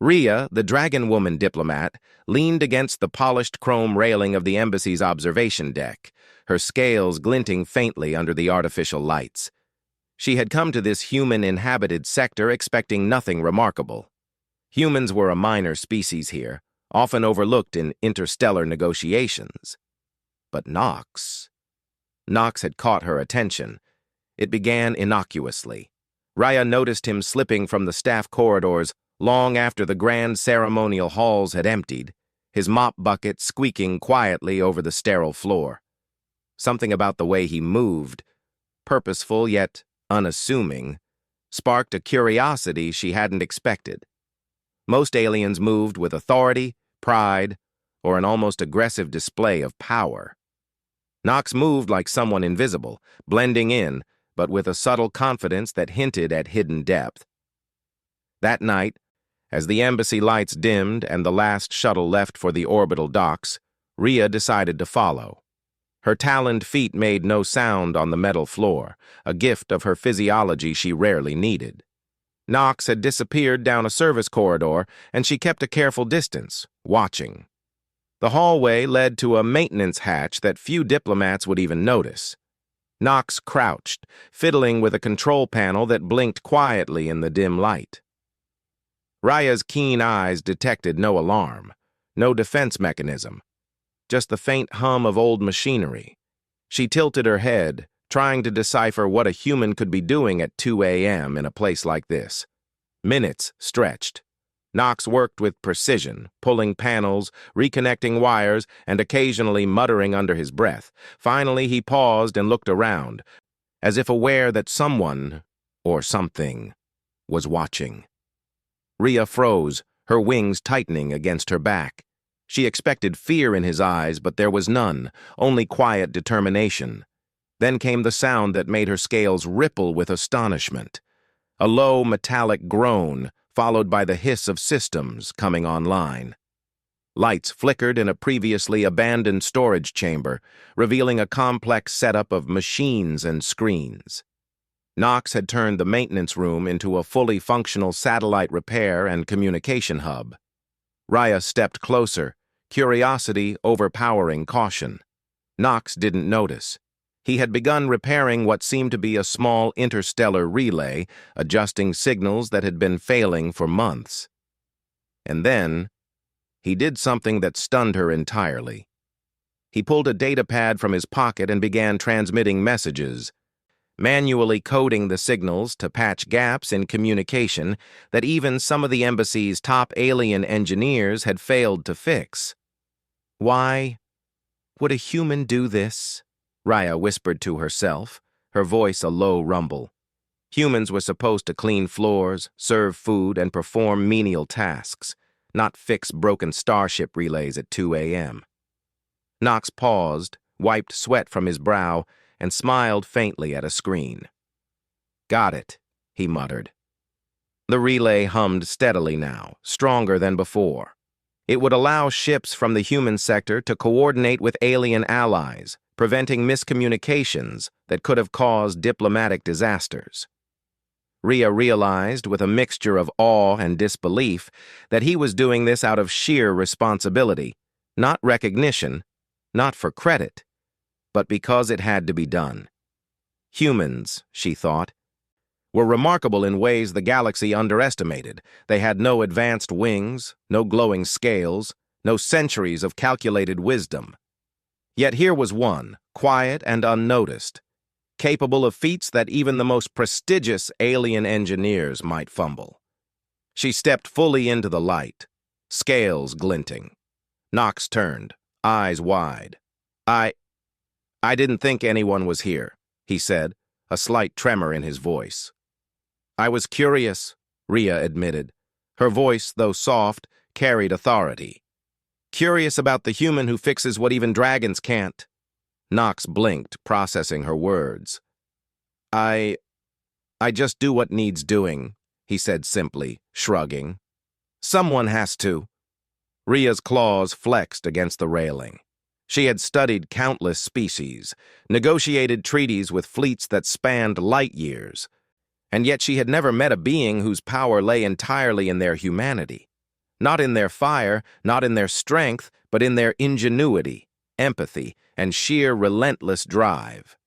Rhea, the Dragon Woman Diplomat, leaned against the polished chrome railing of the embassy's observation deck, her scales glinting faintly under the artificial lights. She had come to this human-inhabited sector expecting nothing remarkable. Humans were a minor species here, often overlooked in interstellar negotiations. But Nox had caught her attention. It began innocuously. Rhea noticed him slipping from the staff corridors long after the grand ceremonial halls had emptied, his mop bucket squeaking quietly over the sterile floor. Something about the way he moved, purposeful yet unassuming, sparked a curiosity she hadn't expected. Most aliens moved with authority, pride, or an almost aggressive display of power. Nox moved like someone invisible, blending in, but with a subtle confidence that hinted at hidden depth. That night, as the embassy lights dimmed and the last shuttle left for the orbital docks, Rhea decided to follow. Her taloned feet made no sound on the metal floor, a gift of her physiology she rarely needed. Nox had disappeared down a service corridor, and she kept a careful distance, watching. The hallway led to a maintenance hatch that few diplomats would even notice. Nox crouched, fiddling with a control panel that blinked quietly in the dim light. Rhea's keen eyes detected no alarm, no defense mechanism, just the faint hum of old machinery. She tilted her head, trying to decipher what a human could be doing at 2 a.m. in a place like this. Minutes stretched. Nox worked with precision, pulling panels, reconnecting wires, and occasionally muttering under his breath. Finally, he paused and looked around, as if aware that someone, or something, was watching. Rhea froze, her wings tightening against her back. She expected fear in his eyes, but there was none, only quiet determination. Then came the sound that made her scales ripple with astonishment. A low, metallic groan, followed by the hiss of systems coming online. Lights flickered in a previously abandoned storage chamber, revealing a complex setup of machines and screens. Nox had turned the maintenance room into a fully functional satellite repair and communication hub. Rhea stepped closer, curiosity overpowering caution. Nox didn't notice. He had begun repairing what seemed to be a small interstellar relay, adjusting signals that had been failing for months. And then, he did something that stunned her entirely. He pulled a datapad from his pocket and began transmitting messages, manually coding the signals to patch gaps in communication that even some of the embassy's top alien engineers had failed to fix. Why would a human do this? Rhea whispered to herself, her voice a low rumble. Humans were supposed to clean floors, serve food, and perform menial tasks, not fix broken starship relays at 2 a.m. Nox paused, wiped sweat from his brow, and smiled faintly at a screen. "Got it," he muttered. The relay hummed steadily now, stronger than before. It would allow ships from the human sector to coordinate with alien allies, preventing miscommunications that could have caused diplomatic disasters. Rhea realized, with a mixture of awe and disbelief, that he was doing this out of sheer responsibility, not recognition, not for credit, but because it had to be done. Humans, she thought, were remarkable in ways the galaxy underestimated. They had no advanced wings, no glowing scales, no centuries of calculated wisdom. Yet here was one, quiet and unnoticed, capable of feats that even the most prestigious alien engineers might fumble. She stepped fully into the light, scales glinting. Nox turned, eyes wide. I didn't think anyone was here," he said, a slight tremor in his voice. "I was curious," Rhea admitted. Her voice, though soft, carried authority. "Curious about the human who fixes what even dragons can't." Nox blinked, processing her words. I just do what needs doing," he said simply, shrugging. "Someone has to." Rhea's claws flexed against the railing. She had studied countless species, negotiated treaties with fleets that spanned light years, and yet she had never met a being whose power lay entirely in their humanity. Not in their fire, not in their strength, but in their ingenuity, empathy, and sheer relentless drive.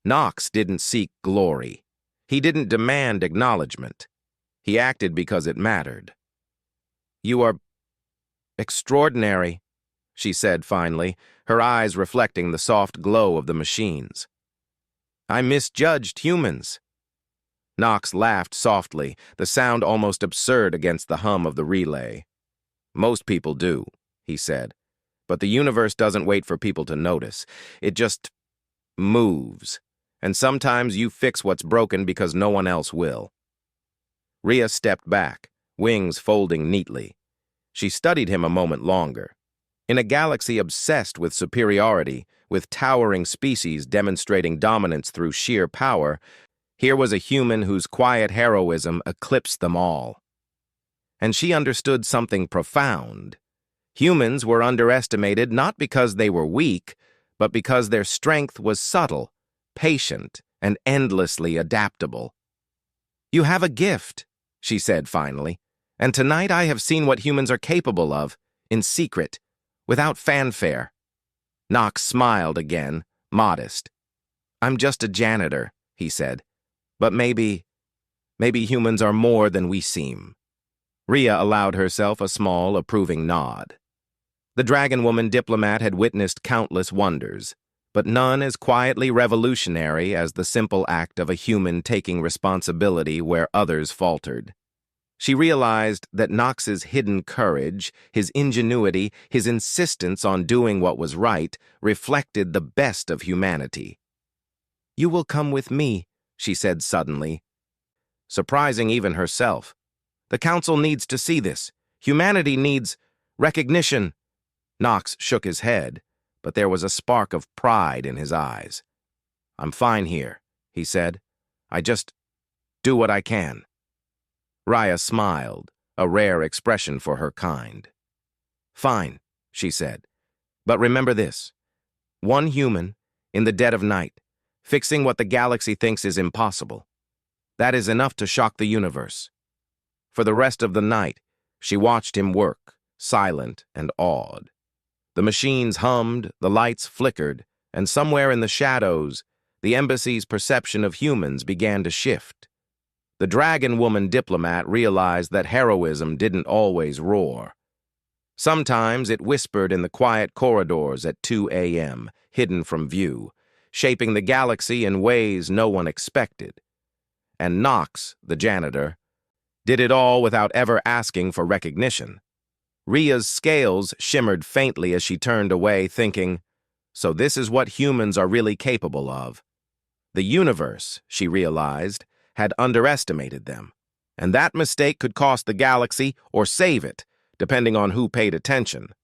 Knox didn't seek glory. He didn't demand acknowledgement. He acted because it mattered. "You are extraordinary," she said finally, her eyes reflecting the soft glow of the machines. "I misjudged humans." Knox laughed softly, the sound almost absurd against the hum of the relay. "Most people do," he said. "But the universe doesn't wait for people to notice. It just moves. And sometimes you fix what's broken because no one else will." Rhea stepped back, wings folding neatly. She studied him a moment longer. In a galaxy obsessed with superiority, with towering species demonstrating dominance through sheer power, here was a human whose quiet heroism eclipsed them all. And she understood something profound. Humans were underestimated not because they were weak, but because their strength was subtle, patient, and endlessly adaptable. "You have a gift," she said finally, "and tonight I have seen what humans are capable of, in secret, without fanfare." Knox smiled again, modest. "I'm just a janitor," he said. "But maybe humans are more than we seem." Rhea allowed herself a small, approving nod. The Dragon Woman Diplomat had witnessed countless wonders, but none as quietly revolutionary as the simple act of a human taking responsibility where others faltered. She realized that Knox's hidden courage, his ingenuity, his insistence on doing what was right, reflected the best of humanity. "You will come with me," she said suddenly, surprising even herself. "The Council needs to see this. Humanity needs recognition." Knox shook his head, but there was a spark of pride in his eyes. "I'm fine here," he said. "I just do what I can." Rhea smiled, a rare expression for her kind. "Fine," she said. "But remember this. One human, in the dead of night, fixing what the galaxy thinks is impossible. That is enough to shock the universe." For the rest of the night, she watched him work, silent and awed. The machines hummed, the lights flickered, and somewhere in the shadows, the embassy's perception of humans began to shift. The Dragon Woman Diplomat realized that heroism didn't always roar. Sometimes it whispered in the quiet corridors at 2 a.m., hidden from view, shaping the galaxy in ways no one expected. And Knox, the janitor, did it all without ever asking for recognition. Rhea's scales shimmered faintly as she turned away, thinking, so this is what humans are really capable of. The universe, she realized, had underestimated them, and that mistake could cost the galaxy or save it, depending on who paid attention.